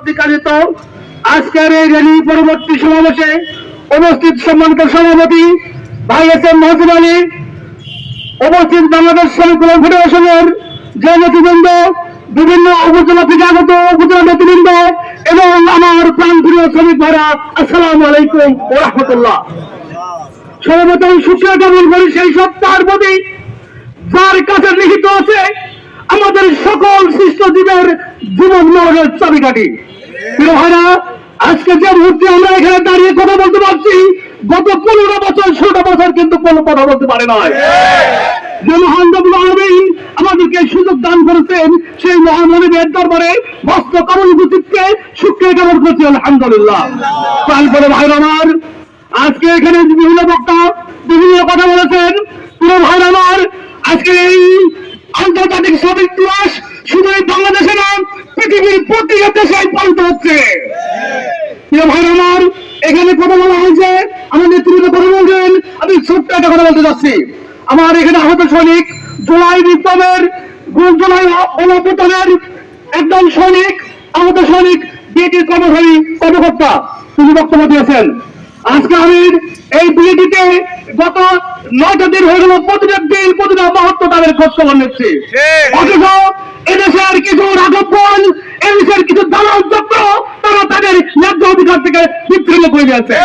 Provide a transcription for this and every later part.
কর্তৃক আয়োজিত আজকের এই র্যালি পরবর্তী সমাবেশে উপস্থিত সম্মানিত সভাপতি ভাই এস এম মহসিন আলী, উপস্থিত বাংলাদেশ শ্রমিক কল্যাণ ফেডারেশনের যে নেতৃবৃন্দ, বিভিন্ন উপজেলা থেকে আগত উপজেলা নেতৃবৃন্দ এবং আমার প্রাণপ্রিয় শ্রমিক ভাইরা, আসসালামু আলাইকুম ওয়া রাহমাতুল্লাহ। সর্বপ্রথম শুকরিয়া জ্ঞাপন করি সেই সত্তার প্রতি যার কাছে লিখিত আছে আমাদের সকল সৃষ্ট জীবের জীবন মরণের চাবিকাঠি। প্রিয় ভাইরা, আজকে যে মুহূর্তে আমরা এখানে দাঁড়িয়ে কথা বলতে পারছি, গত 15 বছর 16 বছর কিন্তু কোনো কথা বলতে পারে নয়। যে মহান রব্বুল আলামিন আমাদেরকে সুযোগ দান করেছেন, সেই মহামানবের দরবারে বস্ত্র কামল চিত্তে শুকরিয়া জ্ঞাপন করছি আলহামদুলিল্লাহ। তারপরে ভাইরা আমার, আজকে এখানে বিভিন্ন বক্তা বিভিন্ন কথা বলেছেন। প্রিয় ভাইরা আমার, আজকে এই আন্তর্জাতিক শ্রমিক দিবস শুধু বাংলাদেশে না, পৃথিবীর প্রতিটা দেশে পালিত হচ্ছে। প্রিয় ভাইরা আমার, এখানে কথা বলা হয়েছে, আমার নেতৃত্বে কথা বলছেন, আমি ছোট্ট একটা কথা বলতে চাচ্ছি। আমার এখানে আহত সৈনিক, জুলাই বিপ্লবের জুলাই অভ্যুত্থানের একদম সৈনিক, আহত সৈনিক, বিএটির কর্মকর্তা তিনি বক্তব্য দিয়েছেন। আজকে আমি এই বিএটিতে গত 9টা দিন হয়ে গেল, প্রতিটা দিন প্রতিটা মুহূর্ত তাদের খোঁজ খবর নিচ্ছে। অথচ এদেশের কিছু রাঘবন, এদেশের কিছু দালাল চক্র তারা তাদের ন্যায্য অধিকার থেকে বিচ্ছিন্ন করে দিয়েছে।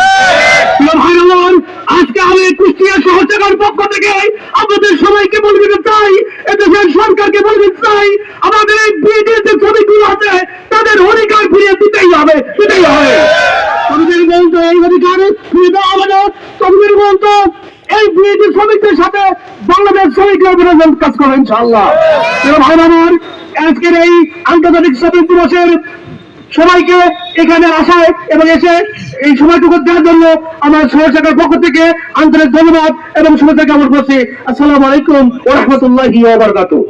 আজকে আমি কুষ্টিয়া শহর শাখার পক্ষ থেকে আমাদের সবাইকে বলে দিতে চাই, এদেশের সরকারকে বলে দিতে চাই, আমাদের এই বিএটির যে শ্রমিকগুলো আছে তাদের অধিকার ফিরিয়ে দিতেই হবে, দিতেই হবে। শ্রমিকের বলতো এই অধিকার ফিরিয়ে দেওয়া হবে না। শ্রমিকের বলতো এই বিএটি শ্রমিকদের সাথে বাংলাদেশ শ্রমিকরা বিরোধী কাজ করবে ইনশাআল্লাহ। ভাই আমার, আজকের এই আন্তর্জাতিক শ্রমিক দিবসের সবাইকে এখানে আসায় এবং এসে এই সময়টুকু দেওয়ার জন্য আমার শহর শাখার পক্ষ থেকে আন্তরিক ধন্যবাদ এবং শুভেচ্ছা জ্ঞাপন করছি। আসসালামু আলাইকুম ওয়া রাহমাতুল্লাহি ওয়া বারাকাতুহু।